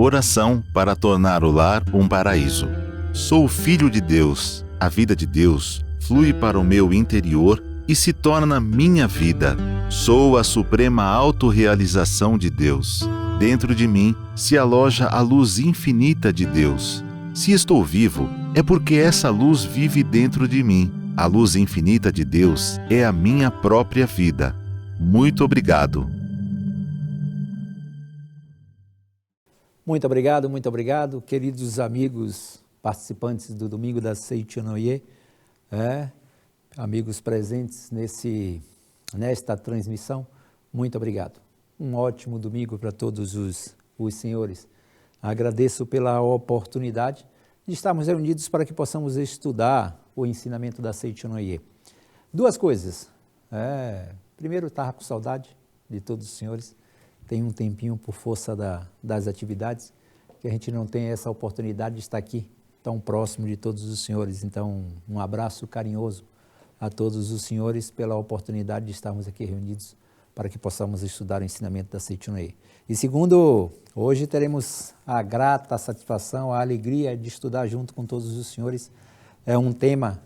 Oração para tornar o lar um paraíso. Sou filho de Deus. A vida de Deus flui para o meu interior e se torna minha vida. Sou a suprema autorrealização de Deus. Dentro de mim se aloja a luz infinita de Deus. Se estou vivo, é porque essa luz vive dentro de mim. A luz infinita de Deus é a minha própria vida. Muito obrigado. Muito obrigado, queridos amigos participantes do Domingo da Seitianoye, amigos presentes nesta transmissão, muito obrigado. Um ótimo domingo para todos os senhores. Agradeço pela oportunidade de estarmos reunidos para que possamos estudar o ensinamento da Seitianoye. Duas coisas. Primeiro, estava com saudade de todos os senhores. Tem um tempinho por força das atividades, que a gente não tem essa oportunidade de estar aqui tão próximo de todos os senhores. Então, um abraço carinhoso a todos os senhores pela oportunidade de estarmos aqui reunidos para que possamos estudar o ensinamento da Seitianoye. E segundo, hoje teremos a grata satisfação, a alegria de estudar junto com todos os senhores um tema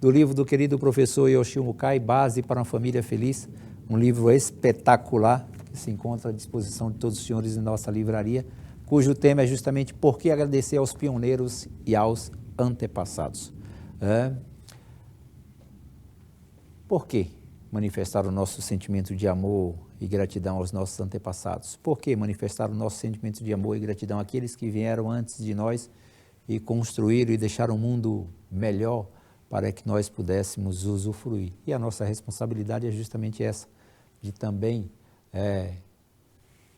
do livro do querido professor Yoshio Mukai, Base para uma Família Feliz, um livro espetacular que se encontra à disposição de todos os senhores em nossa livraria, cujo tema é justamente por que agradecer aos pioneiros e aos antepassados. Por que manifestar o nosso sentimento de amor e gratidão aos nossos antepassados? Por que manifestar o nosso sentimento de amor e gratidão àqueles que vieram antes de nós e construíram e deixaram um mundo melhor para que nós pudéssemos usufruir? E a nossa responsabilidade é justamente essa, de também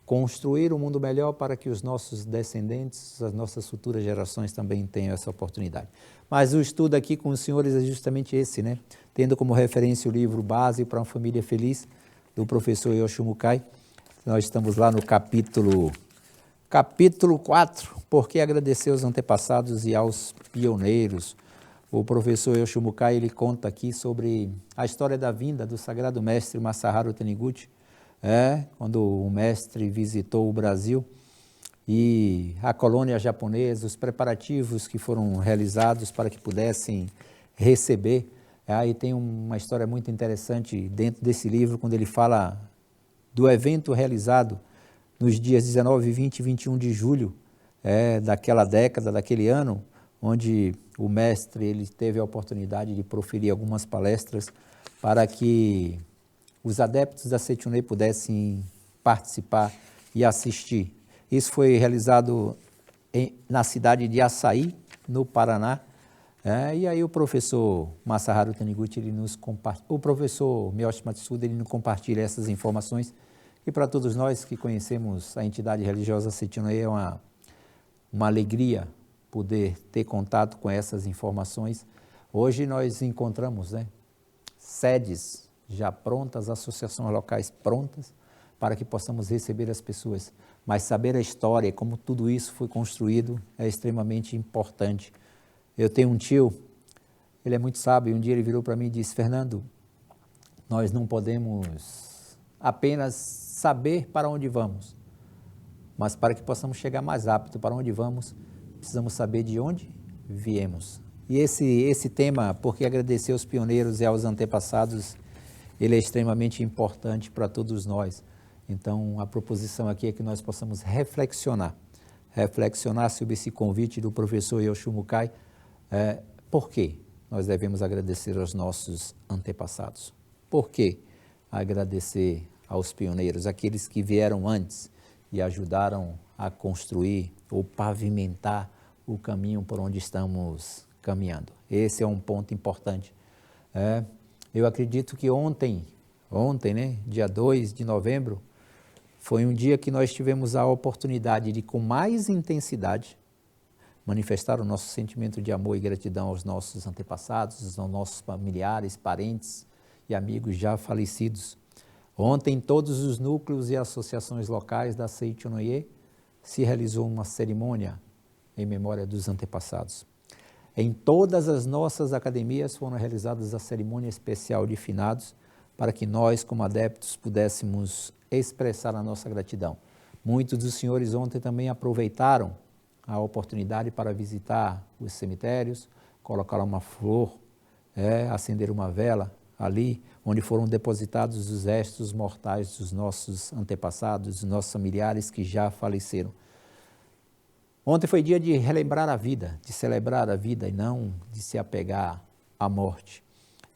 construir um mundo melhor para que os nossos descendentes, as nossas futuras gerações também tenham essa oportunidade. Mas o estudo aqui com os senhores é justamente esse, Tendo como referência o livro Base para uma Família Feliz, do professor Yoshio Mukai. Nós estamos lá no capítulo 4, por que agradecer aos antepassados e aos pioneiros. O professor Yoshio Mukai, ele conta aqui sobre a história da vinda do sagrado mestre Masaharu Taniguchi, quando o mestre visitou o Brasil e a colônia japonesa, os preparativos que foram realizados para que pudessem receber. E tem uma história muito interessante dentro desse livro, quando ele fala do evento realizado nos dias 19, 20 e 21 de julho daquela década, daquele ano, onde o mestre ele teve a oportunidade de proferir algumas palestras para que os adeptos da Seitianoye pudessem participar e assistir. Isso foi realizado na cidade de Açaí, no Paraná, e aí o professor Masaharu Taniguchi, o professor Miyoshi Matsuda, ele nos compartilha essas informações, e para todos nós que conhecemos a entidade religiosa Seitianoye é uma alegria poder ter contato com essas informações. Hoje nós encontramos sedes já prontas, associações locais prontas, para que possamos receber as pessoas. Mas saber a história, como tudo isso foi construído, é extremamente importante. Eu tenho um tio, ele é muito sábio, um dia ele virou para mim e disse: Fernando, nós não podemos apenas saber para onde vamos, mas para que possamos chegar mais rápido para onde vamos, precisamos saber de onde viemos. E esse tema, porque agradecer aos pioneiros e aos antepassados, ele é extremamente importante para todos nós. Então, a proposição aqui é que nós possamos reflexionar sobre esse convite do professor Yoshio Mukai, por que nós devemos agradecer aos nossos antepassados? Por que agradecer aos pioneiros, aqueles que vieram antes e ajudaram a construir ou pavimentar o caminho por onde estamos caminhando? Esse é um ponto importante. Eu acredito que ontem, dia 2 de novembro, foi um dia que nós tivemos a oportunidade de, com mais intensidade, manifestar o nosso sentimento de amor e gratidão aos nossos antepassados, aos nossos familiares, parentes e amigos já falecidos. Ontem, em todos os núcleos e associações locais da Seitianoye, se realizou uma cerimônia em memória dos antepassados. Em todas as nossas academias foram realizadas a cerimônia especial de finados, para que nós, como adeptos, pudéssemos expressar a nossa gratidão. Muitos dos senhores ontem também aproveitaram a oportunidade para visitar os cemitérios, colocar uma flor, acender uma vela ali, onde foram depositados os restos mortais dos nossos antepassados, dos nossos familiares que já faleceram. Ontem foi dia de relembrar a vida, de celebrar a vida e não de se apegar à morte.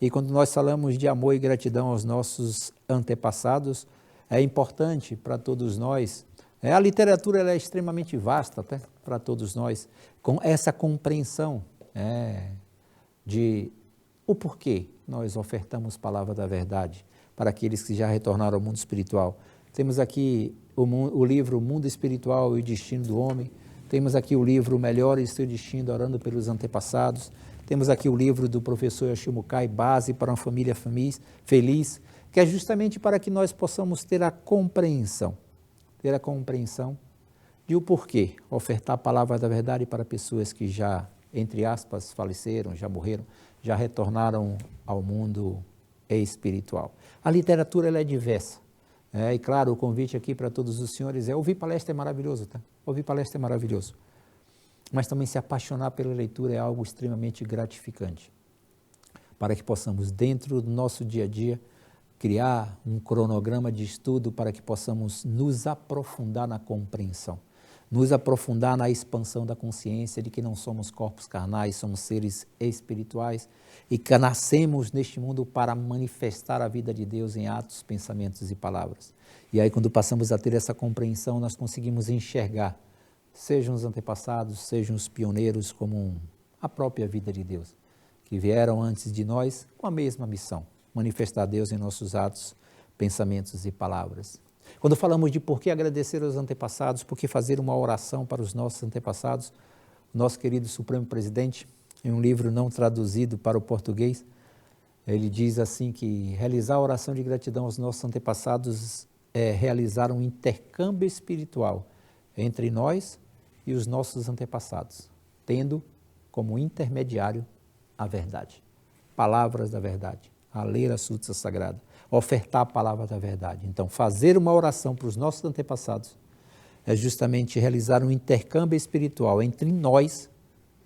E quando nós falamos de amor e gratidão aos nossos antepassados, é importante para todos nós. A literatura ela é extremamente vasta até para todos nós, com essa compreensão de o porquê nós ofertamos palavra da verdade para aqueles que já retornaram ao mundo espiritual. Temos aqui o livro Mundo Espiritual e o Destino do Homem, temos aqui o livro O Melhor e Seu Destino, Orando pelos Antepassados, temos aqui o livro do professor Yoshio Mukai, Base para uma Família Feliz, que é justamente para que nós possamos ter a compreensão de o porquê ofertar a palavra da verdade para pessoas que já, entre aspas, faleceram, já morreram, já retornaram ao mundo espiritual. A literatura ela é diversa. E claro, o convite aqui para todos os senhores ouvir palestra é maravilhoso, tá? Ouvir palestra é maravilhoso. Mas também se apaixonar pela leitura é algo extremamente gratificante. Para que possamos, dentro do nosso dia a dia, criar um cronograma de estudo para que possamos nos aprofundar na compreensão, nos aprofundar na expansão da consciência de que não somos corpos carnais, somos seres espirituais e que nascemos neste mundo para manifestar a vida de Deus em atos, pensamentos e palavras. E aí quando passamos a ter essa compreensão, nós conseguimos enxergar, sejam os antepassados, sejam os pioneiros, como a própria vida de Deus, que vieram antes de nós com a mesma missão, manifestar Deus em nossos atos, pensamentos e palavras. Quando falamos de por que agradecer aos antepassados, por que fazer uma oração para os nossos antepassados, o nosso querido Supremo Presidente, em um livro não traduzido para o português, ele diz assim que realizar a oração de gratidão aos nossos antepassados é realizar um intercâmbio espiritual entre nós e os nossos antepassados, tendo como intermediário a verdade, palavras da verdade, a ler a Sutra Sagrada, ofertar a palavra da verdade. Então, fazer uma oração para os nossos antepassados é justamente realizar um intercâmbio espiritual entre nós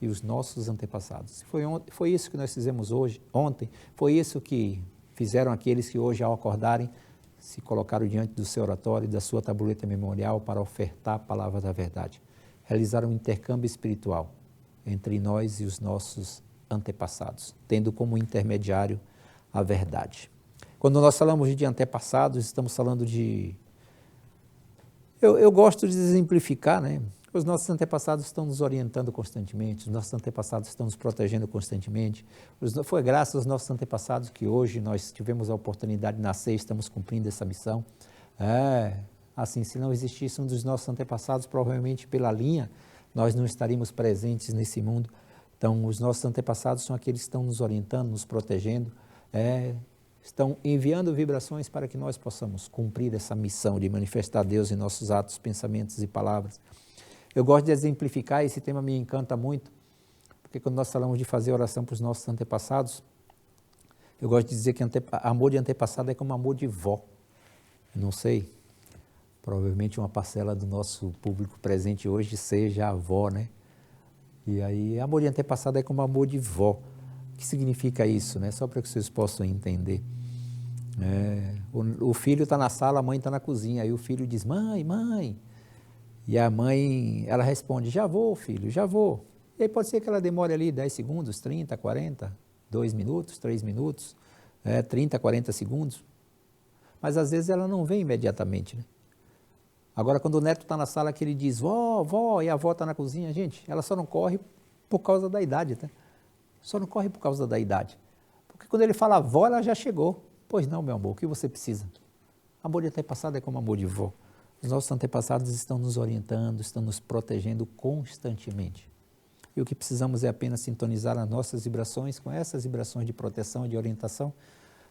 e os nossos antepassados. Foi isso que nós fizemos ontem, foi isso que fizeram aqueles que hoje, ao acordarem, se colocaram diante do seu oratório e da sua tabuleta memorial para ofertar a palavra da verdade. Realizar um intercâmbio espiritual entre nós e os nossos antepassados, tendo como intermediário a verdade. Quando nós falamos de antepassados, estamos falando de... Eu gosto de exemplificar, né? Os nossos antepassados estão nos orientando constantemente, os nossos antepassados estão nos protegendo constantemente. Foi graças aos nossos antepassados que hoje nós tivemos a oportunidade de nascer e estamos cumprindo essa missão. Assim, se não existisse um dos nossos antepassados, provavelmente pela linha, nós não estaríamos presentes nesse mundo. Então, os nossos antepassados são aqueles que estão nos orientando, nos protegendo, estão enviando vibrações para que nós possamos cumprir essa missão de manifestar Deus em nossos atos, pensamentos e palavras. Eu gosto de exemplificar, esse tema me encanta muito, porque quando nós falamos de fazer oração para os nossos antepassados, eu gosto de dizer que amor de antepassado é como amor de vó. Eu não sei, provavelmente uma parcela do nosso público presente hoje seja avó, né? E aí, amor de antepassado é como amor de vó. O que significa isso, né? Só para que vocês possam entender. O filho está na sala, a mãe está na cozinha, aí o filho diz, mãe. E a mãe, ela responde, já vou, filho, já vou. E aí pode ser que ela demore ali 10 segundos, 30, 40, 2 minutos, 3 minutos, 30, 40 segundos. Mas às vezes ela não vem imediatamente, né? Agora, quando o neto está na sala, que ele diz, vó, e a avó está na cozinha, gente, ela só não corre por causa da idade, tá? Só não corre por causa da idade. Porque quando ele fala vó, ela já chegou. Pois não, meu amor, o que você precisa? Amor de antepassado é como amor de vó. Os nossos antepassados estão nos orientando, estão nos protegendo constantemente. E o que precisamos é apenas sintonizar as nossas vibrações com essas vibrações de proteção e de orientação,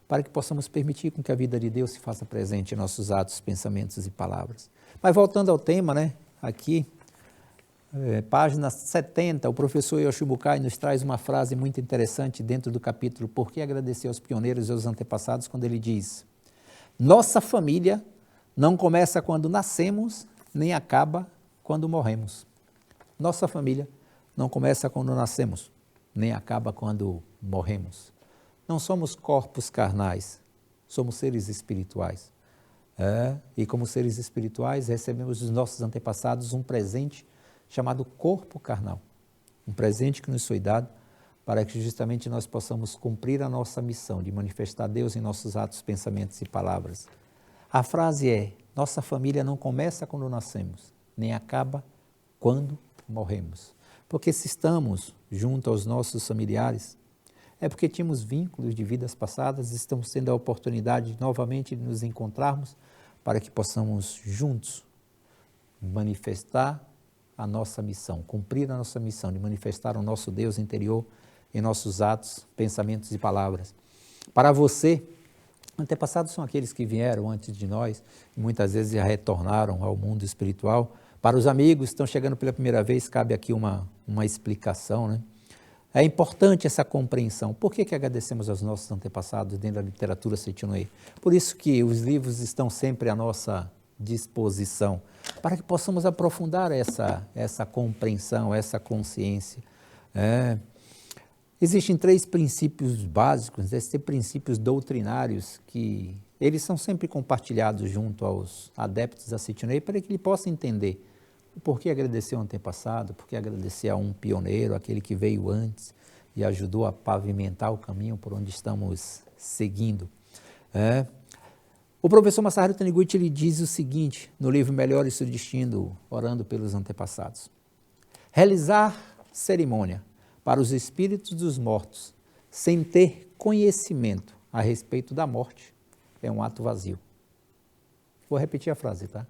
para que possamos permitir com que a vida de Deus se faça presente em nossos atos, pensamentos e palavras. Mas voltando ao tema, né? Aqui, página 70, o professor Yoshio Mukai nos traz uma frase muito interessante dentro do capítulo Por que agradecer aos pioneiros e aos antepassados, quando ele diz: nossa família não começa quando nascemos nem acaba quando morremos. Nossa família não começa quando nascemos, nem acaba quando morremos. Não somos corpos carnais, somos seres espirituais. E como seres espirituais, recebemos dos nossos antepassados um presente chamado corpo carnal. Um presente que nos foi dado para que justamente nós possamos cumprir a nossa missão de manifestar Deus em nossos atos, pensamentos e palavras. A frase é: nossa família não começa quando nascemos, nem acaba quando morremos. Porque se estamos junto aos nossos familiares, é porque tínhamos vínculos de vidas passadas e estamos tendo a oportunidade novamente de nos encontrarmos para que possamos juntos manifestar a nossa missão, cumprir a nossa missão de manifestar o nosso Deus interior em nossos atos, pensamentos e palavras. Para você, antepassados são aqueles que vieram antes de nós e muitas vezes já retornaram ao mundo espiritual. Para os amigos que estão chegando pela primeira vez, cabe aqui uma explicação, né? É importante essa compreensão. Por que agradecemos aos nossos antepassados dentro da literatura Seitianoye? Por isso que os livros estão sempre à nossa disposição, para que possamos aprofundar essa compreensão, essa consciência. Existem 3 princípios básicos, esses princípios doutrinários, que eles são sempre compartilhados junto aos adeptos da Seitianoye, para que ele possa entender o porquê agradecer ao antepassado, porquê agradecer a um pioneiro, aquele que veio antes e ajudou a pavimentar o caminho por onde estamos seguindo. O professor Masaharu Taniguchi ele diz o seguinte, no livro Melhore Seu Destino, Orando pelos Antepassados: realizar cerimônia para os espíritos dos mortos, sem ter conhecimento a respeito da morte, é um ato vazio. Vou repetir a frase, tá?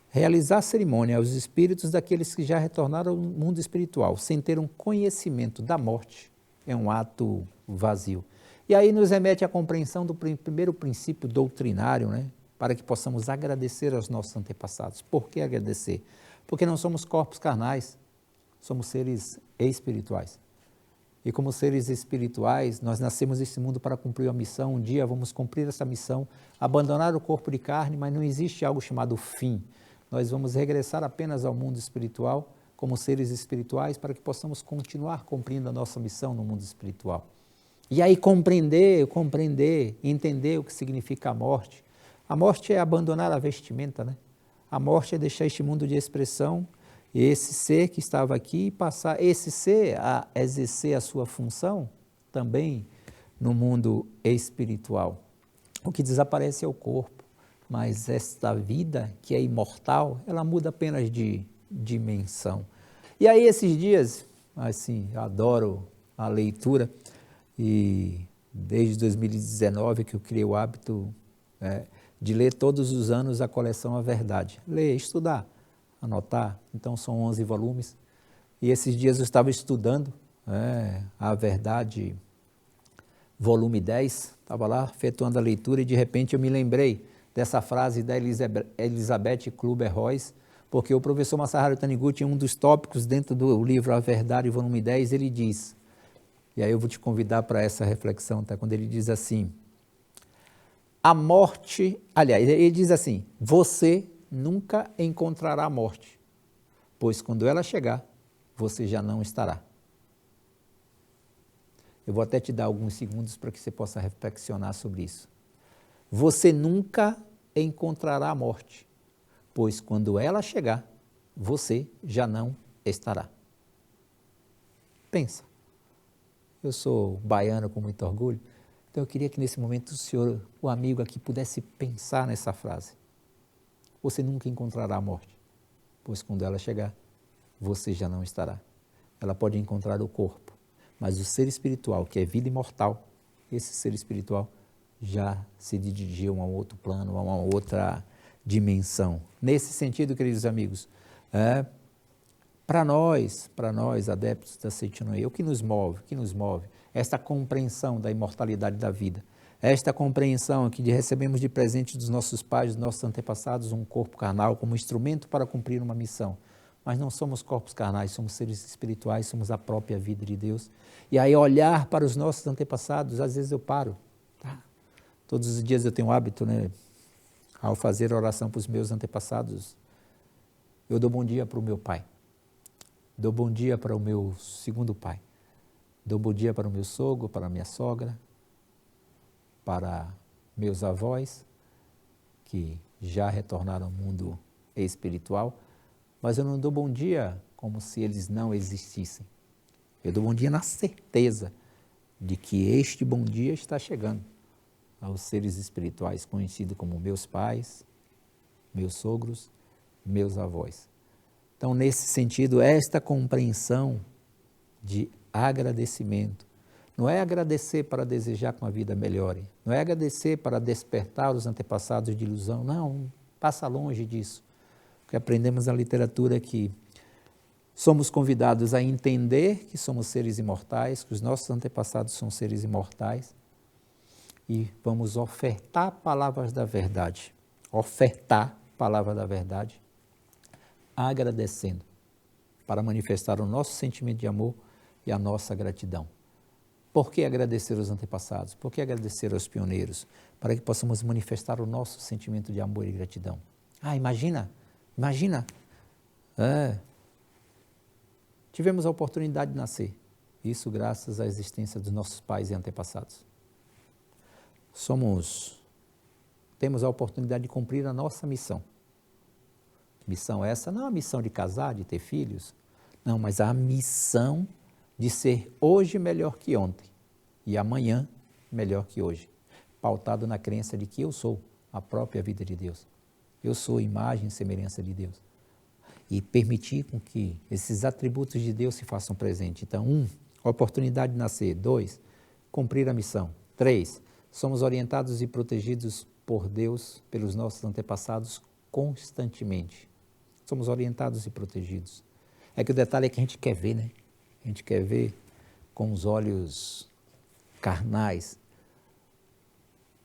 Realizar cerimônia aos espíritos daqueles que já retornaram ao mundo espiritual, sem ter um conhecimento da morte, é um ato vazio. E aí nos remete à compreensão do primeiro princípio doutrinário, né? Para que possamos agradecer aos nossos antepassados. Por que agradecer? Porque não somos corpos carnais, somos seres espirituais. E como seres espirituais, nós nascemos nesse mundo para cumprir a missão. Um dia vamos cumprir essa missão, abandonar o corpo de carne, mas não existe algo chamado fim. Nós vamos regressar apenas ao mundo espiritual, como seres espirituais, para que possamos continuar cumprindo a nossa missão no mundo espiritual. E aí compreender, entender o que significa a morte. A morte é abandonar a vestimenta, né? A morte é deixar este mundo de expressão, esse ser que estava aqui, passar esse ser a exercer a sua função também no mundo espiritual. O que desaparece é o corpo, mas esta vida que é imortal, ela muda apenas de dimensão. E aí esses dias, assim, eu adoro a leitura e desde 2019 que eu criei o hábito de ler todos os anos a coleção A Verdade. Ler, estudar, anotar, então são 11 volumes. E esses dias eu estava estudando A Verdade, volume 10, estava lá efetuando a leitura e de repente eu me lembrei dessa frase da Elizabeth Kübler-Ross, porque o professor Masaharu Taniguchi, em um dos tópicos dentro do livro A Verdade, volume 10, ele diz, e aí eu vou te convidar para essa reflexão, tá? Quando ele diz assim, a morte, aliás, ele diz assim, você nunca encontrará a morte, pois quando ela chegar, você já não estará. Eu vou até te dar alguns segundos para que você possa reflexionar sobre isso. Você nunca encontrará a morte, pois quando ela chegar, você já não estará. Pensa. Eu sou baiano com muito orgulho, então eu queria que nesse momento o senhor, o amigo aqui, pudesse pensar nessa frase. Você nunca encontrará a morte, pois quando ela chegar, você já não estará. Ela pode encontrar o corpo, mas o ser espiritual, que é vida imortal, esse ser espiritual já se dirigiu a um outro plano, a uma outra dimensão. Nesse sentido, queridos amigos, para nós, adeptos da Seitianoye, o que nos move? Esta compreensão da imortalidade da vida, esta compreensão que recebemos de presente dos nossos pais, dos nossos antepassados, um corpo carnal como instrumento para cumprir uma missão. Mas não somos corpos carnais, somos seres espirituais, somos a própria vida de Deus. E aí olhar para os nossos antepassados, às vezes eu paro. Todos os dias eu tenho o hábito, né, ao fazer a oração para os meus antepassados, Eu dou bom dia para o meu pai. Dou bom dia para o meu segundo pai. Dou bom dia para o meu sogro, para a minha sogra, para meus avós, que já retornaram ao mundo espiritual, mas eu não dou bom dia como se eles não existissem. Eu dou bom dia na certeza de que este bom dia está chegando aos seres espirituais conhecidos como meus pais, meus sogros, meus avós. Então, nesse sentido, esta compreensão de agradecimento, não é agradecer para desejar que uma vida melhore, não é agradecer para despertar os antepassados de ilusão, não, passa longe disso. O que aprendemos na literatura é que somos convidados a entender que somos seres imortais, que os nossos antepassados são seres imortais e vamos ofertar palavras da verdade, agradecendo, para manifestar o nosso sentimento de amor e a nossa gratidão. Por que agradecer aos antepassados? Por que agradecer aos pioneiros? Para que possamos manifestar o nosso sentimento de amor e gratidão. Imagina, tivemos a oportunidade de nascer, isso graças à existência dos nossos pais e antepassados. Temos a oportunidade de cumprir a nossa missão. Missão essa não é a missão de casar, de ter filhos, não, mas a missão de ser hoje melhor que ontem e amanhã melhor que hoje, pautado na crença de que eu sou a própria vida de Deus. Eu sou imagem e semelhança de Deus. E permitir com que esses atributos de Deus se façam presentes. Então, a oportunidade de nascer. 2, cumprir a missão. 3, somos orientados e protegidos por Deus, pelos nossos antepassados, constantemente. Somos orientados e protegidos. É que o detalhe é que a gente quer ver, né? A gente quer ver com os olhos carnais.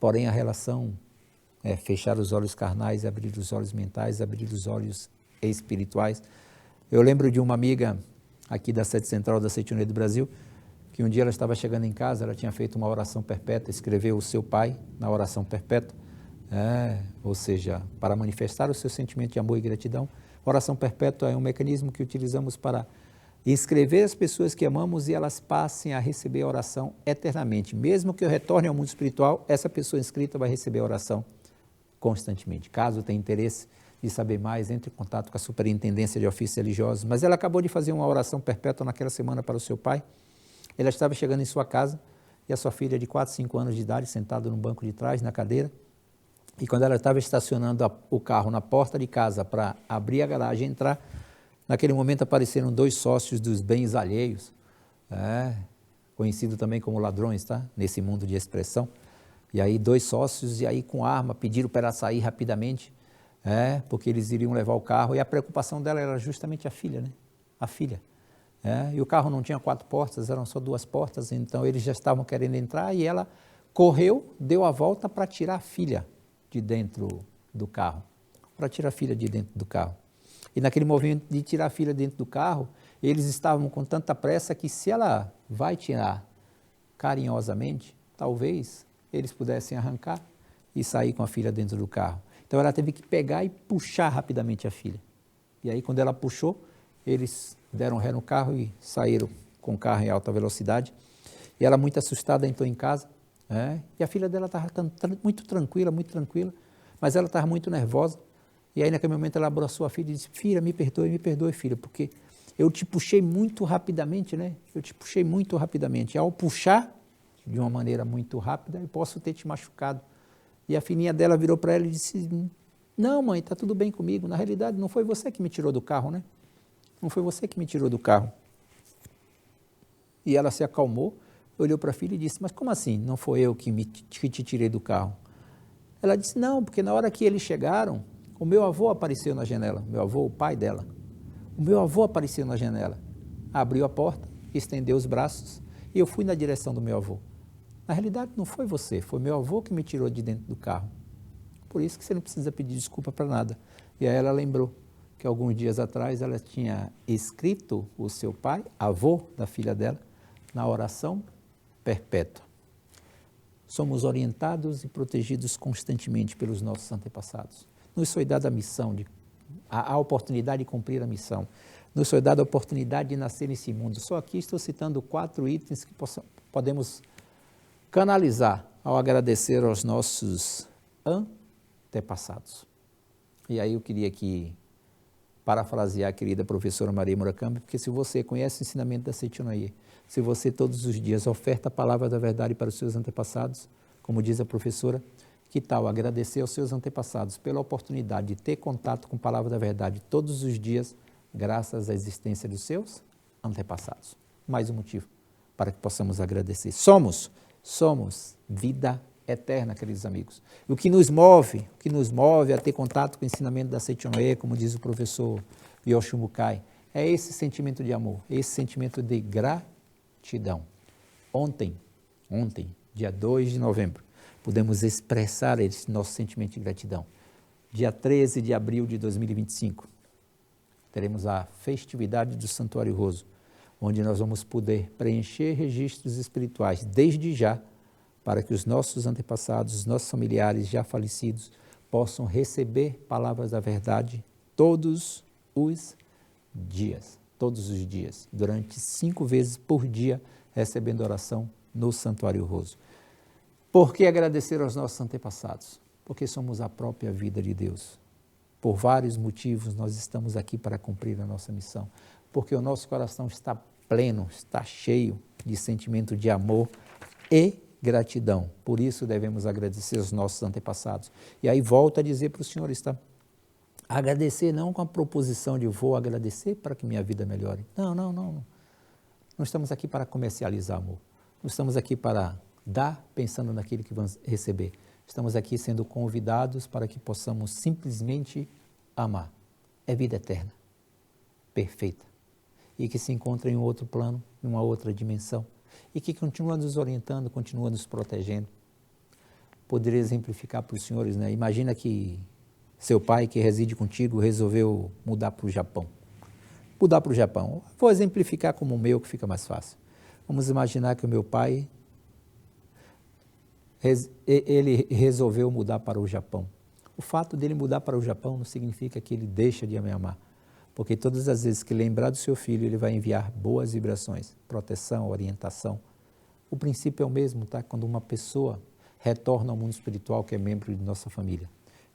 Porém, a relação é fechar os olhos carnais, abrir os olhos mentais, abrir os olhos espirituais. Eu lembro de uma amiga aqui da sede central da Seite Unida do Brasil, que um dia ela estava chegando em casa, ela tinha feito uma oração perpétua, escreveu o seu pai na oração perpétua, ou seja, para manifestar o seu sentimento de amor e gratidão. A oração perpétua é um mecanismo que utilizamos para inscrever as pessoas que amamos e elas passem a receber a oração eternamente. Mesmo que eu retorne ao mundo espiritual, essa pessoa inscrita vai receber a oração constantemente. Caso tenha interesse de saber mais, entre em contato com a Superintendência de Ofícios Religiosos. Mas ela acabou de fazer uma oração perpétua naquela semana para o seu pai. Ela estava chegando em sua casa e a sua filha de 4, 5 anos de idade, sentada no banco de trás, na cadeira. E quando ela estava estacionando o carro na porta de casa para abrir a garagem e entrar, naquele momento apareceram 2 sócios dos bens alheios, conhecido também como ladrões, tá? Nesse mundo de expressão. E aí 2 sócios, e aí com arma, pediram para ela sair rapidamente, porque eles iriam levar o carro, e a preocupação dela era justamente a filha, né? A filha. E o carro não tinha 4 portas, eram só 2 portas, então eles já estavam querendo entrar, e ela correu, deu a volta para tirar a filha de dentro do carro, E naquele movimento de tirar a filha dentro do carro, eles estavam com tanta pressa que se ela vai tirar carinhosamente, talvez eles pudessem arrancar e sair com a filha dentro do carro. Então ela teve que pegar e puxar rapidamente a filha. E aí quando ela puxou, eles deram ré no carro e saíram com o carro em alta velocidade. E ela muito assustada entrou em casa, e a filha dela estava muito tranquila, mas ela estava muito nervosa. E aí, naquele momento, ela abraçou a filha e disse: filha, me perdoe, filha, porque eu te puxei muito rapidamente, né? E ao puxar de uma maneira muito rápida, eu posso ter te machucado. E a filhinha dela virou para ela e disse: não, mãe, está tudo bem comigo. Na realidade, não foi você que me tirou do carro, né? Não foi você que me tirou do carro. E ela se acalmou, olhou para a filha e disse: mas como assim? Não foi eu que te tirei do carro? Ela disse: não, porque na hora que eles chegaram, o meu avô apareceu na janela, meu avô, o pai dela. O meu avô apareceu na janela, abriu a porta, estendeu os braços e eu fui na direção do meu avô. Na realidade, não foi você, foi meu avô que me tirou de dentro do carro. Por isso que você não precisa pedir desculpa para nada. E aí ela lembrou que alguns dias atrás ela tinha escrito o seu pai, avô da filha dela, na oração perpétua. Somos orientados e protegidos constantemente pelos nossos antepassados. Nos foi dada a missão de a oportunidade de cumprir a missão. Nos foi dada a oportunidade de nascer nesse mundo. Só aqui estou citando 4 itens que podemos canalizar ao agradecer aos nossos antepassados. E aí eu queria aqui parafrasear a querida professora Maria Murakami, porque se você conhece o ensinamento da Seichonoye, se você todos os dias oferta a palavra da verdade para os seus antepassados, como diz a professora, que tal agradecer aos seus antepassados pela oportunidade de ter contato com a palavra da verdade todos os dias, graças à existência dos seus antepassados. Mais um motivo para que possamos agradecer. Somos vida eterna, queridos amigos. O que nos move a ter contato com o ensinamento da Seichonoye, como diz o professor Yoshio Mukai, é esse sentimento de amor, esse sentimento de gratidão. Ontem, dia 2 de novembro, pudemos expressar esse nosso sentimento de gratidão. Dia 13 de abril de 2025, teremos a festividade do Santuário Roso, onde nós vamos poder preencher registros espirituais desde já, para que os nossos antepassados, os nossos familiares já falecidos, possam receber palavras da verdade todos os dias, durante 5 vezes por dia, recebendo oração no Santuário Roso. Por que agradecer aos nossos antepassados? Porque somos a própria vida de Deus. Por vários motivos nós estamos aqui para cumprir a nossa missão. Porque o nosso coração está pleno, está cheio de sentimento de amor e gratidão. Por isso devemos agradecer aos nossos antepassados. E aí volto a dizer para os senhores, tá? Agradecer não com a proposição de vou agradecer para que minha vida melhore. Não. Não estamos aqui para comercializar amor. Não estamos aqui para dar pensando naquilo que vamos receber. Estamos aqui sendo convidados para que possamos simplesmente amar. É vida eterna, perfeita, e que se encontra em outro plano, em uma outra dimensão, e que continua nos orientando, continua nos protegendo. Poderia exemplificar para os senhores, né? Imagina que seu pai, que reside contigo, resolveu mudar para o Japão. Vou exemplificar como o meu, que fica mais fácil. Vamos imaginar que o meu pai, ele resolveu mudar para o Japão. O fato dele mudar para o Japão não significa que ele deixa de me amar, porque todas as vezes que lembrar do seu filho, ele vai enviar boas vibrações, proteção, orientação. O princípio é o mesmo, tá? Quando uma pessoa retorna ao mundo espiritual, que é membro de nossa família,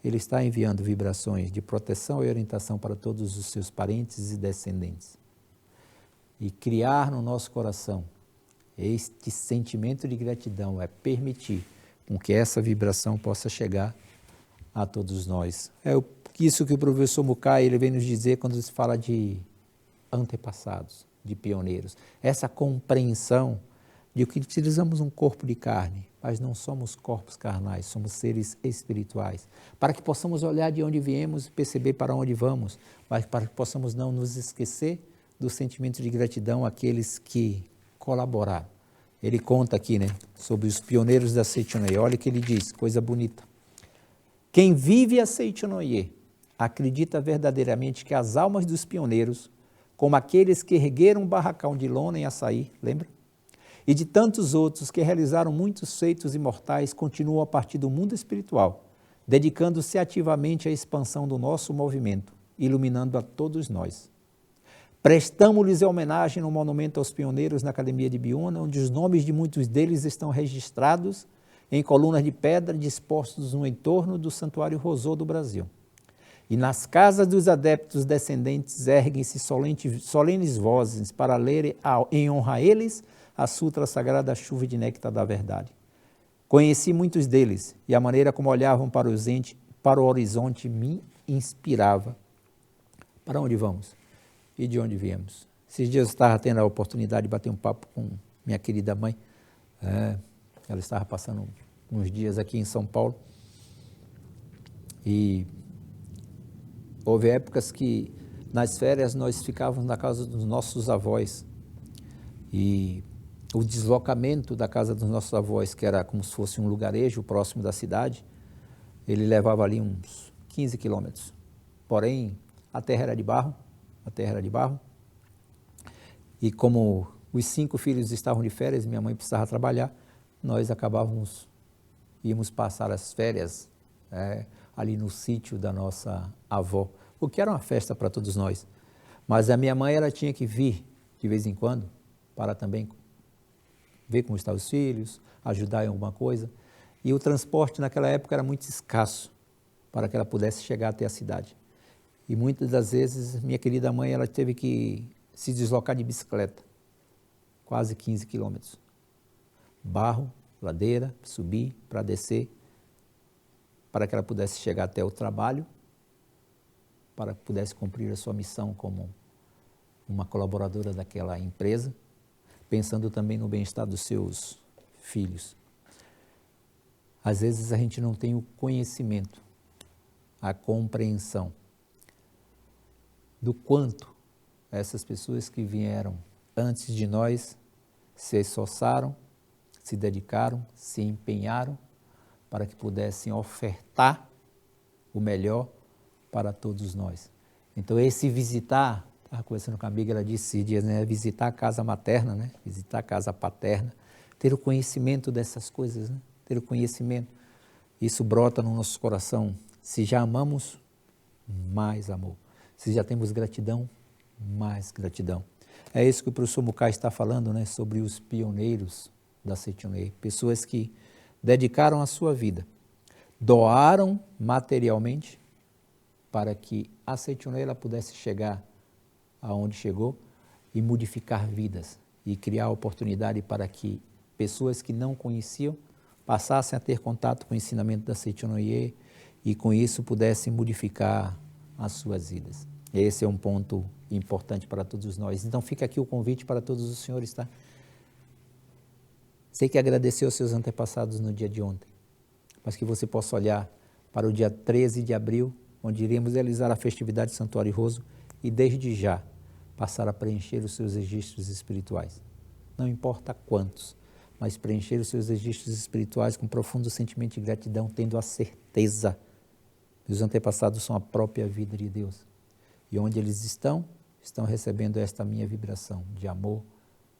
ele está enviando vibrações de proteção e orientação para todos os seus parentes e descendentes. E criar no nosso coração este sentimento de gratidão é permitir com que essa vibração possa chegar a todos nós. É isso que o professor Mukai ele vem nos dizer quando se fala de antepassados, de pioneiros. Essa compreensão de que utilizamos um corpo de carne, mas não somos corpos carnais, somos seres espirituais. Para que possamos olhar de onde viemos e perceber para onde vamos, mas para que possamos não nos esquecer do sentimento de gratidão àqueles que colaboraram. Ele conta aqui, né, sobre os pioneiros da Seichonoye. Olha o que ele diz, coisa bonita. Quem vive a Seichonoye acredita verdadeiramente que as almas dos pioneiros, como aqueles que ergueram um barracão de lona em Açaí, lembra? E de tantos outros que realizaram muitos feitos imortais, continuam a partir do mundo espiritual, dedicando-se ativamente à expansão do nosso movimento, iluminando a todos nós. Prestamos-lhes homenagem no monumento aos pioneiros na Academia de Biúna, onde os nomes de muitos deles estão registrados em colunas de pedra dispostos no entorno do Santuário Roso do Brasil. E nas casas dos adeptos descendentes erguem-se solenes vozes para lerem em honra a eles a sutra sagrada Chuva de Néctar da Verdade. Conheci muitos deles e a maneira como olhavam para o horizonte me inspirava. Para onde vamos? E de onde viemos? Esses dias eu estava tendo a oportunidade de bater um papo com minha querida mãe. Ela estava passando uns dias aqui em São Paulo. E houve épocas que nas férias nós ficávamos na casa dos nossos avós. E o deslocamento da casa dos nossos avós, que era como se fosse um lugarejo próximo da cidade, ele levava ali uns 15 quilômetros. Porém, a terra era de barro. E como os 5 filhos estavam de férias, minha mãe precisava trabalhar, nós íamos passar as férias ali no sítio da nossa avó, o que era uma festa para todos nós. Mas a minha mãe, ela tinha que vir de vez em quando para também ver como estavam os filhos, ajudar em alguma coisa. E o transporte naquela época era muito escasso para que ela pudesse chegar até a cidade. E muitas das vezes, minha querida mãe, ela teve que se deslocar de bicicleta, quase 15 quilômetros. Barro, ladeira, subir para descer, para que ela pudesse chegar até o trabalho, para que pudesse cumprir a sua missão como uma colaboradora daquela empresa, pensando também no bem-estar dos seus filhos. Às vezes a gente não tem o conhecimento, a compreensão do quanto essas pessoas que vieram antes de nós se esforçaram, se dedicaram, se empenharam para que pudessem ofertar o melhor para todos nós. Então esse visitar, estava conversando com a amiga, ela disse esses dias, né, visitar a casa materna, né, visitar a casa paterna, ter o conhecimento dessas coisas, né, ter o conhecimento. Isso brota no nosso coração. Se já amamos, mais amor. Se já temos gratidão, mais gratidão. É isso que o professor Mukai está falando, né, sobre os pioneiros da Setionei, pessoas que dedicaram a sua vida, doaram materialmente para que a Setionei ela pudesse chegar aonde chegou e modificar vidas e criar oportunidade para que pessoas que não conheciam passassem a ter contato com o ensinamento da Setionei e com isso pudessem modificar as suas vidas. Esse é um ponto importante para todos nós. Então fica aqui o convite para todos os senhores, tá? Sei que agradeceu aos seus antepassados no dia de ontem, mas que você possa olhar para o dia 13 de abril, onde iremos realizar a festividade de Santuário Roso e desde já passar a preencher os seus registros espirituais. Não importa quantos, mas preencher os seus registros espirituais com profundo sentimento de gratidão, tendo a certeza que os antepassados são a própria vida de Deus. E onde eles estão recebendo esta minha vibração de amor,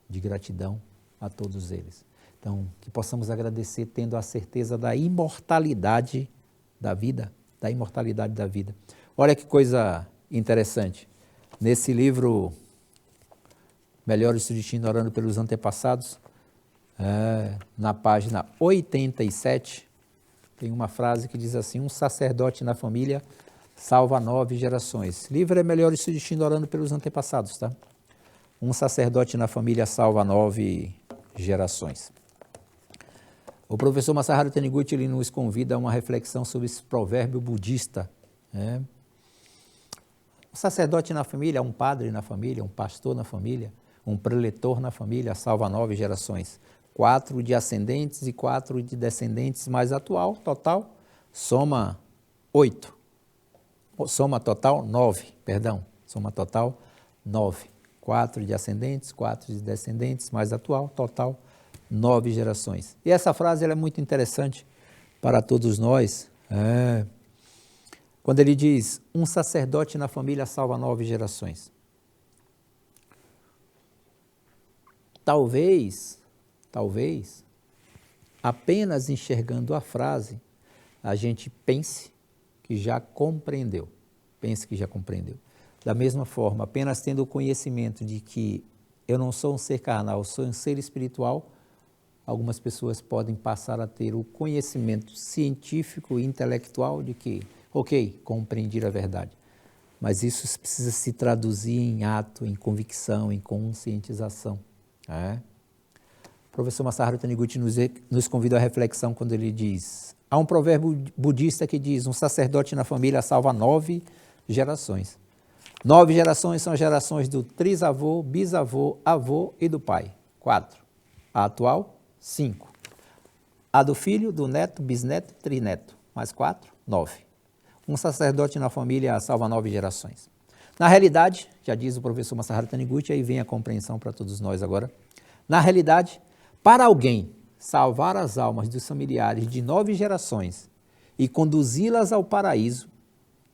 de gratidão a todos eles. Então, que possamos agradecer tendo a certeza da imortalidade da vida, da imortalidade da vida. Olha que coisa interessante. Nesse livro, Melhores do Destino Orando pelos Antepassados, na página 87, tem uma frase que diz assim: um sacerdote na família salva 9 gerações. O livro é Melhores do Destino Orando pelos Antepassados, tá? Um sacerdote na família salva 9 gerações. O professor Masaharu Taniguchi ele nos convida a uma reflexão sobre esse provérbio budista. Um sacerdote na família, um padre na família, um pastor na família, um preletor na família salva 9 gerações. 4 de ascendentes e 4 de descendentes, mais atual, total, soma 8. Soma total 9, perdão, soma total 9. 4 de ascendentes, 4 de descendentes, mais atual, total 9 gerações. E essa frase ela é muito interessante para todos nós, quando ele diz, um sacerdote na família salva 9 gerações. Talvez, apenas enxergando a frase, a gente pense que já compreendeu. Da mesma forma, apenas tendo o conhecimento de que eu não sou um ser carnal, sou um ser espiritual, algumas pessoas podem passar a ter o conhecimento científico e intelectual de que, ok, compreendi a verdade. Mas isso precisa se traduzir em ato, em convicção, em conscientização. O professor Masaharu Taniguchi nos convida à reflexão quando ele diz, há um provérbio budista que diz, um sacerdote na família salva 9 gerações. 9 gerações são as gerações do trisavô, bisavô, avô e do pai. 4. A atual, 5. A do filho, do neto, bisneto, trineto. Mais 4, 9. Um sacerdote na família salva 9 gerações. Na realidade, já diz o professor Masaharu Taniguchi, aí vem a compreensão para todos nós agora. Na realidade, para alguém salvar as almas dos familiares de 9 gerações e conduzi-las ao paraíso,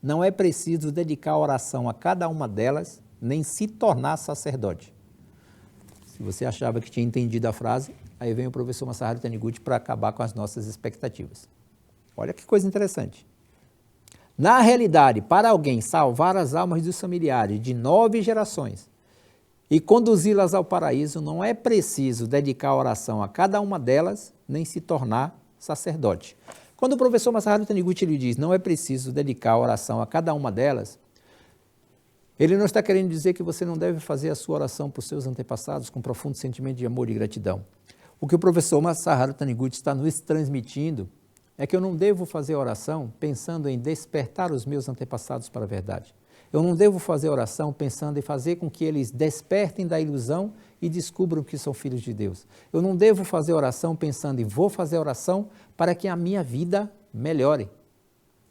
não é preciso dedicar oração a cada uma delas, nem se tornar sacerdote. Se você achava que tinha entendido a frase, aí vem o professor Masaharu Taniguchi para acabar com as nossas expectativas. Olha que coisa interessante. Na realidade, para alguém salvar as almas dos familiares de 9 gerações e conduzi-las ao paraíso, não é preciso dedicar a oração a cada uma delas, nem se tornar sacerdote. Quando o professor Masaharu Taniguchi ele diz, não é preciso dedicar a oração a cada uma delas, ele não está querendo dizer que você não deve fazer a sua oração para os seus antepassados com profundo sentimento de amor e gratidão. O que o professor Masaharu Taniguchi está nos transmitindo é que eu não devo fazer oração pensando em despertar os meus antepassados para a verdade. Eu não devo fazer oração pensando em fazer com que eles despertem da ilusão e descubram que são filhos de Deus. Eu não devo fazer oração pensando em vou fazer oração para que a minha vida melhore.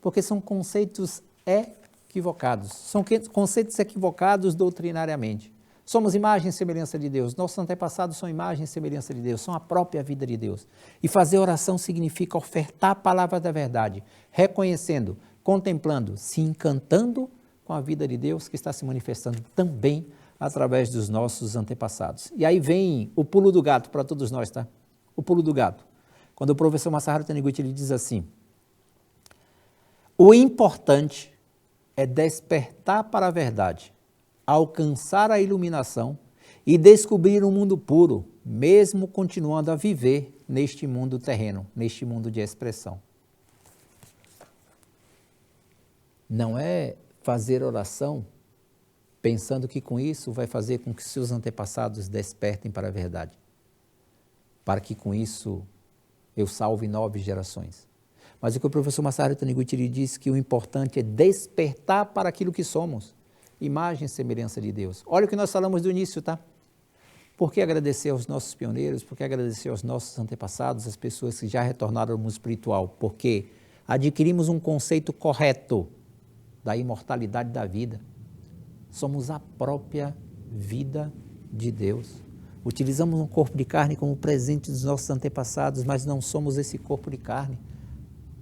Porque são conceitos equivocados. São conceitos equivocados doutrinariamente. Somos imagem e semelhança de Deus. Nossos antepassados são imagem e semelhança de Deus, são a própria vida de Deus. E fazer oração significa ofertar a palavra da verdade, reconhecendo, contemplando, se encantando com a vida de Deus que está se manifestando também através dos nossos antepassados. E aí vem o pulo do gato para todos nós, tá? O pulo do gato. Quando o professor Masaharu Taniguchi ele diz assim, o importante é despertar para a verdade, alcançar a iluminação e descobrir um mundo puro, mesmo continuando a viver neste mundo terreno, neste mundo de expressão. Não é fazer oração pensando que com isso vai fazer com que seus antepassados despertem para a verdade, para que com isso eu salve 9 gerações. Mas o que o professor Masaharu Taniguchi diz que o importante é despertar para aquilo que somos, imagem e semelhança de Deus. Olha o que nós falamos do início, tá? Por que agradecer aos nossos pioneiros? Por que agradecer aos nossos antepassados, as pessoas que já retornaram ao mundo espiritual? Porque adquirimos um conceito correto da imortalidade da vida. Somos a própria vida de Deus. Utilizamos um corpo de carne como presente dos nossos antepassados, mas não somos esse corpo de carne.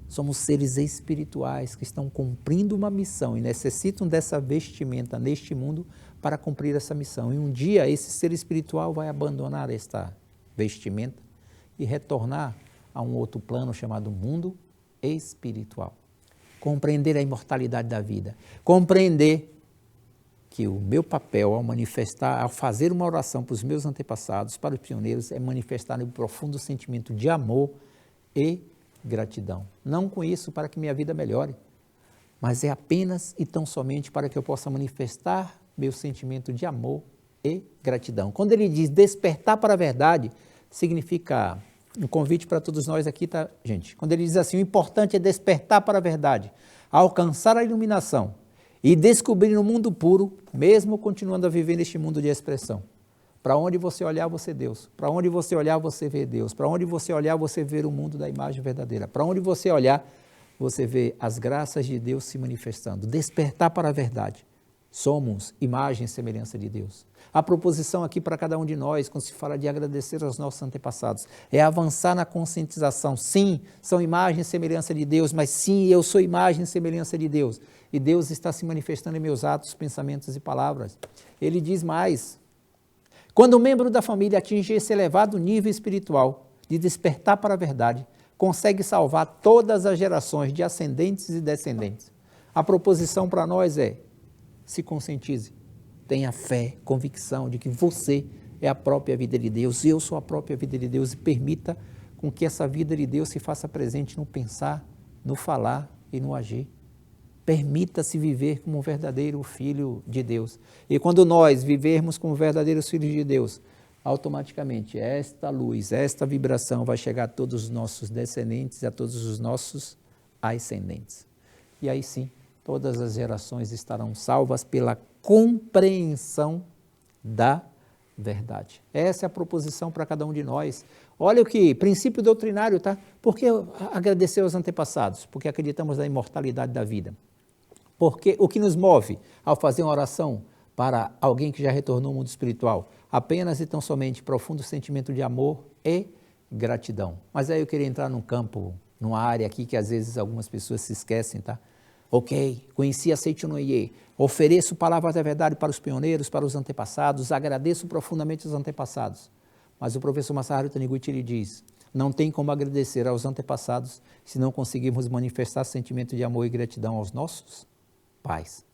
Somos seres espirituais que estão cumprindo uma missão e necessitam dessa vestimenta neste mundo para cumprir essa missão. E um dia esse ser espiritual vai abandonar esta vestimenta e retornar a um outro plano chamado mundo espiritual. Compreender a imortalidade da vida. Compreender que o meu papel ao manifestar, ao fazer uma oração para os meus antepassados, para os pioneiros, é manifestar um profundo sentimento de amor e gratidão. Não com isso para que minha vida melhore, mas é apenas e tão somente para que eu possa manifestar meu sentimento de amor e gratidão. Quando ele diz despertar para a verdade, significa um convite para todos nós aqui, tá, gente? Quando ele diz assim, o importante é despertar para a verdade, alcançar a iluminação e descobrir um mundo puro, mesmo continuando a viver neste mundo de expressão. Para onde você olhar, você Deus. Para onde você olhar, você vê Deus. Para onde você olhar, você vê o mundo da imagem verdadeira. Para onde você olhar, você vê as graças de Deus se manifestando. Despertar para a verdade. Somos imagem e semelhança de Deus. A proposição aqui para cada um de nós, quando se fala de agradecer aos nossos antepassados, é avançar na conscientização. Sim, são imagem e semelhança de Deus, mas sim, eu sou imagem e semelhança de Deus. E Deus está se manifestando em meus atos, pensamentos e palavras. Ele diz mais, quando um membro da família atinge esse elevado nível espiritual de despertar para a verdade, consegue salvar todas as gerações de ascendentes e descendentes. A proposição para nós é, se conscientize, tenha fé, convicção de que você é a própria vida de Deus, eu sou a própria vida de Deus e permita com que essa vida de Deus se faça presente no pensar, no falar e no agir. Permita-se viver como um verdadeiro filho de Deus. E quando nós vivermos como verdadeiros filhos de Deus, automaticamente esta luz, esta vibração vai chegar a todos os nossos descendentes e a todos os nossos ascendentes. E aí sim, todas as gerações estarão salvas pela compreensão da verdade. Essa é a proposição para cada um de nós. Olha o que, princípio doutrinário, tá? Por que agradecer aos antepassados? Porque acreditamos na imortalidade da vida. Porque o que nos move ao fazer uma oração para alguém que já retornou ao mundo espiritual? Apenas e tão somente profundo sentimento de amor e gratidão. Mas aí eu queria entrar num campo, numa área aqui que às vezes algumas pessoas se esquecem, tá? Ok, conheci a Seichunoye, ofereço palavras da verdade para os pioneiros, para os antepassados, agradeço profundamente os antepassados. Mas o professor Masaharu Taniguchi ele diz, Não tem como agradecer aos antepassados se não conseguirmos manifestar sentimento de amor e gratidão aos nossos pais.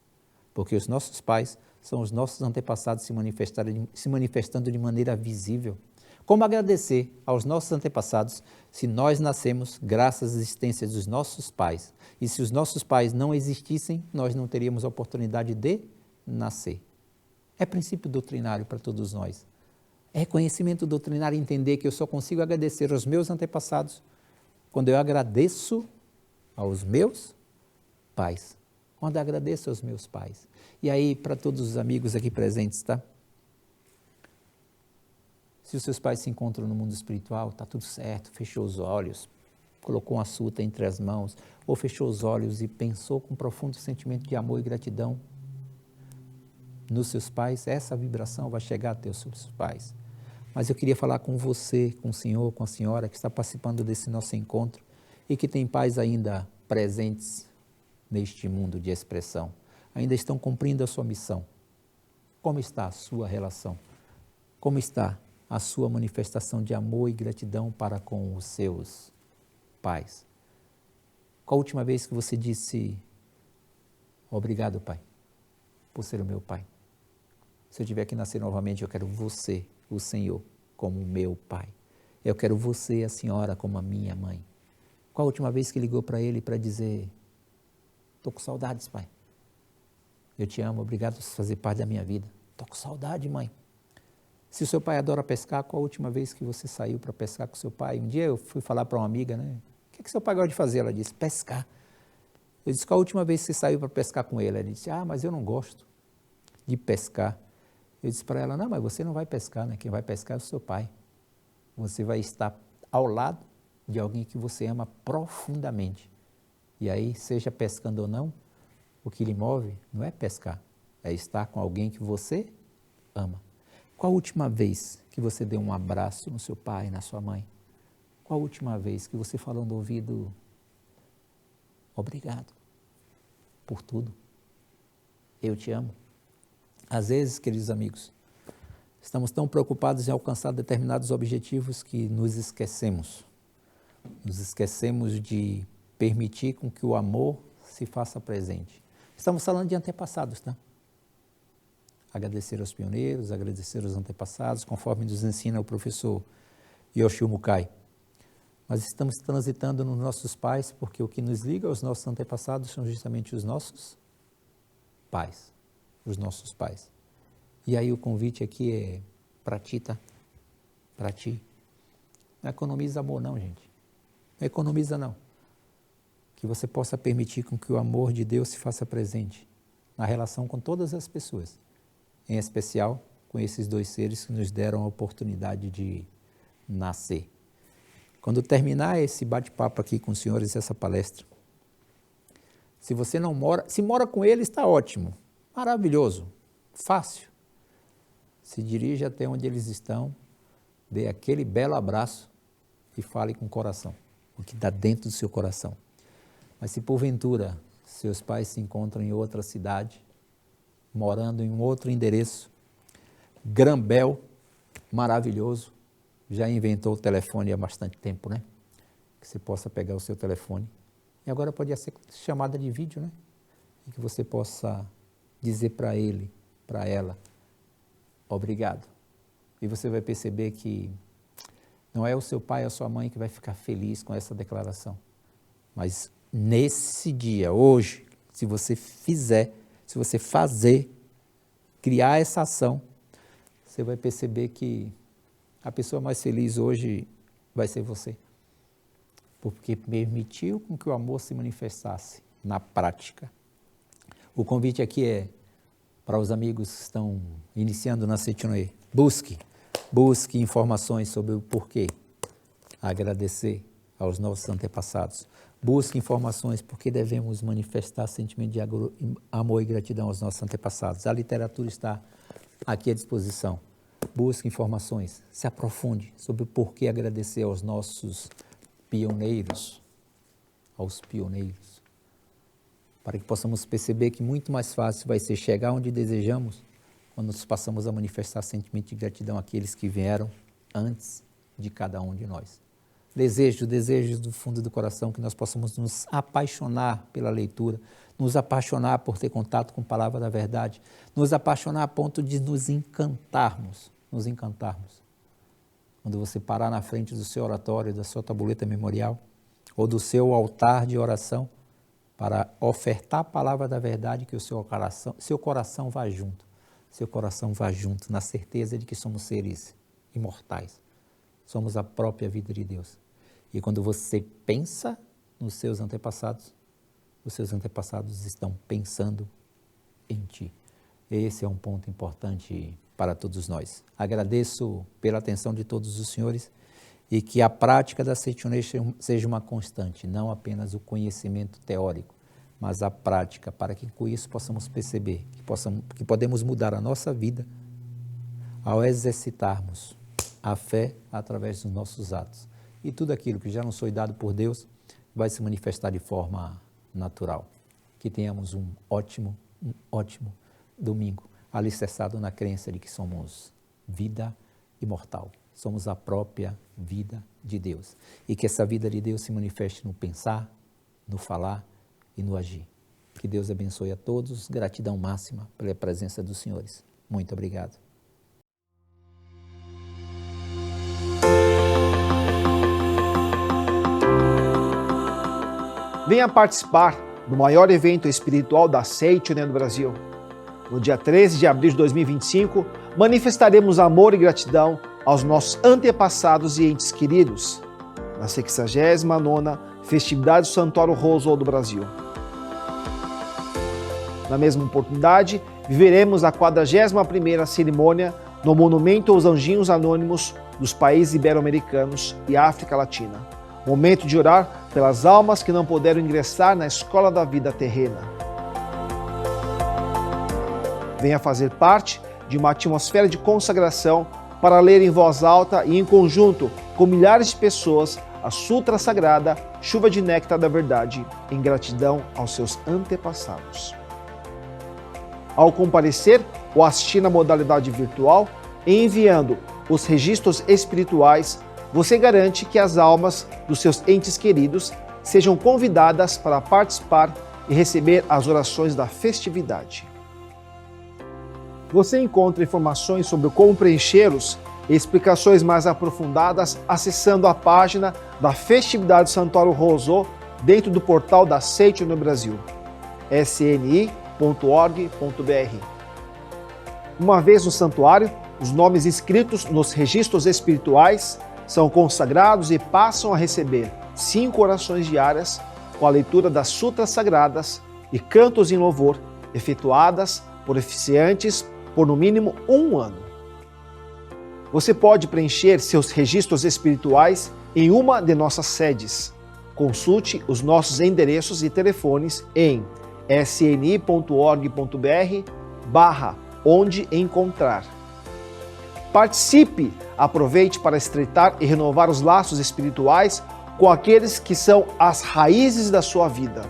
Porque os nossos pais são os nossos antepassados se manifestando de maneira visível. Como agradecer aos nossos antepassados se nós nascemos graças à existência dos nossos pais? E se os nossos pais não existissem, nós não teríamos a oportunidade de nascer. É princípio doutrinário para todos nós. É conhecimento doutrinário entender que eu só consigo agradecer aos meus antepassados quando eu agradeço aos meus pais. Quando eu agradeço aos meus pais. E aí, para todos os amigos aqui presentes, tá? Se os seus pais se encontram no mundo espiritual, está tudo certo, fechou os olhos, colocou uma suta entre as mãos, ou fechou os olhos e pensou com um profundo sentimento de amor e gratidão nos seus pais, essa vibração vai chegar até os seus pais. Mas eu queria falar com você, com o senhor, com a senhora que está participando desse nosso encontro e que tem pais ainda presentes neste mundo de expressão, ainda estão cumprindo a sua missão. Como está a sua relação? Como está a sua manifestação de amor e gratidão para com os seus pais? Qual a última vez que você disse, obrigado, pai, por ser o meu pai? Se eu tiver que nascer novamente, eu quero você, o Senhor, como meu pai. Eu quero você, a senhora, como a minha mãe. Qual a última vez que ligou para ele para dizer, estou com saudades, pai. Eu te amo, obrigado por fazer parte da minha vida. Estou com saudade, mãe. Se o seu pai adora pescar, qual a última vez que você saiu para pescar com seu pai? Um dia eu fui falar para uma amiga, né? O que seu pai gosta de fazer? Ela disse, pescar. Eu disse, qual a última vez que você saiu para pescar com ele? Ela disse, mas eu não gosto de pescar. Eu disse para ela, não, mas você não vai pescar, né? Quem vai pescar é o seu pai. Você vai estar ao lado de alguém que você ama profundamente. E aí, seja pescando ou não, o que lhe move não é pescar, é estar com alguém que você ama. Qual a última vez que você deu um abraço no seu pai, na sua mãe? Qual a última vez que você falou no ouvido, obrigado por tudo, eu te amo? Às vezes, queridos amigos, estamos tão preocupados em alcançar determinados objetivos que nos esquecemos de permitir com que o amor se faça presente. Estamos falando de antepassados, tá? Agradecer aos pioneiros, agradecer aos antepassados, conforme nos ensina o professor Yoshio Mukai. Mas estamos transitando nos nossos pais, porque o que nos liga aos nossos antepassados são justamente os nossos pais. Os nossos pais. E aí o convite aqui é para ti, tá? Para ti. Não economiza amor não, gente. Não economiza não. Que você possa permitir com que o amor de Deus se faça presente na relação com todas as pessoas. Em especial com esses dois seres que nos deram a oportunidade de nascer. Quando terminar esse bate-papo aqui com os senhores, essa palestra, se você não mora, se mora com eles, está ótimo, maravilhoso, fácil. Se dirija até onde eles estão, dê aquele belo abraço e fale com o coração, o que está dentro do seu coração. Mas se porventura seus pais se encontram em outra cidade, morando em um outro endereço, Grambel, maravilhoso, já inventou o telefone há bastante tempo, né? Que você possa pegar o seu telefone. E agora pode ser chamada de vídeo, né? E que você possa dizer para ele, para ela, obrigado. E você vai perceber que não é o seu pai ou a sua mãe que vai ficar feliz com essa declaração. Mas nesse dia, hoje, se você fazer, criar essa ação, você vai perceber que a pessoa mais feliz hoje vai ser você. Porque permitiu com que o amor se manifestasse na prática. O convite aqui é para os amigos que estão iniciando na Seitonoye. Busque informações sobre o porquê agradecer aos nossos antepassados. Busque informações porque devemos manifestar sentimento de amor e gratidão aos nossos antepassados. A literatura está aqui à disposição. Busque informações, se aprofunde sobre o porquê agradecer aos nossos pioneiros, para que possamos perceber que muito mais fácil vai ser chegar onde desejamos quando nos passamos a manifestar sentimento de gratidão àqueles que vieram antes de cada um de nós. desejo do fundo do coração que nós possamos nos apaixonar pela leitura, nos apaixonar por ter contato com a palavra da verdade, nos apaixonar a ponto de nos encantarmos. Quando você parar na frente do seu oratório, da sua tabuleta memorial, ou do seu altar de oração, para ofertar a palavra da verdade, que o seu coração vá junto. Seu coração vá junto, na certeza de que somos seres imortais. Somos a própria vida de Deus. E quando você pensa nos seus antepassados, os seus antepassados estão pensando em ti. Esse é um ponto importante para todos nós. Agradeço pela atenção de todos os senhores e que a prática da Seitonê seja uma constante, não apenas o conhecimento teórico, mas a prática, para que com isso possamos perceber que podemos mudar a nossa vida ao exercitarmos a fé através dos nossos atos. E tudo aquilo que já nos foi dado por Deus vai se manifestar de forma natural. Que tenhamos um ótimo domingo, alicerçado na crença de que somos vida imortal. Somos a própria vida de Deus. E que essa vida de Deus se manifeste no pensar, no falar e no agir. Que Deus abençoe a todos. Gratidão máxima pela presença dos senhores. Muito obrigado. Venha participar do maior evento espiritual da Seitonê no Brasil. No dia 13 de abril de 2025, manifestaremos amor e gratidão aos nossos antepassados e entes queridos, na 69ª Festividade do Santuário Roswell do Brasil. Na mesma oportunidade, viveremos a 41ª cerimônia no Monumento aos Anjinhos Anônimos dos países ibero-americanos e África Latina. Momento de orar pelas almas que não puderam ingressar na escola da vida terrena. Venha fazer parte de uma atmosfera de consagração para ler em voz alta e em conjunto com milhares de pessoas a Sutra Sagrada, Chuva de Néctar da Verdade, em gratidão aos seus antepassados. Ao comparecer ou assistir na modalidade virtual, enviando os registros espirituais, você garante que as almas dos seus entes queridos sejam convidadas para participar e receber as orações da festividade. Você encontra informações sobre como preenchê-los e explicações mais aprofundadas acessando a página da Festividade do Santuário Roswell dentro do portal da Seitonê no Brasil, sni.org.br. Uma vez no santuário, os nomes inscritos nos registros espirituais são consagrados e passam a receber 5 orações diárias com a leitura das sutras sagradas e cantos em louvor, efetuadas por oficiantes por no mínimo 1 ano. Você pode preencher seus registros espirituais em uma de nossas sedes. Consulte os nossos endereços e telefones em sni.org.br/onde encontrar. Participe, aproveite para estreitar e renovar os laços espirituais com aqueles que são as raízes da sua vida.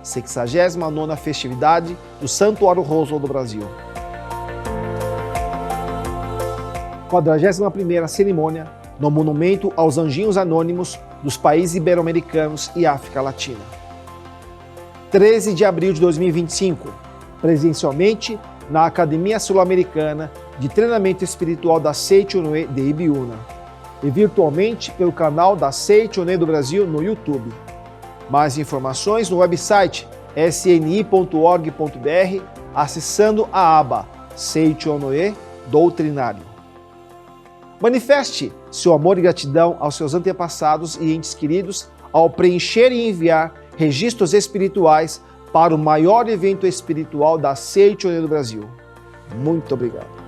69ª Festividade do Santuário Roswell do Brasil. 41ª cerimônia no Monumento aos Anjinhos Anônimos dos países ibero-americanos e África Latina. 13 de abril de 2025, presencialmente na Academia Sul-Americana de Treinamento Espiritual da Seitonê de Ibiúna e virtualmente pelo canal da Seitonê do Brasil no YouTube. Mais informações no website sni.org.br acessando a aba Seitonê Doutrinário. Manifeste seu amor e gratidão aos seus antepassados e entes queridos ao preencher e enviar registros espirituais para o maior evento espiritual da Seitonê do Brasil. Muito obrigado.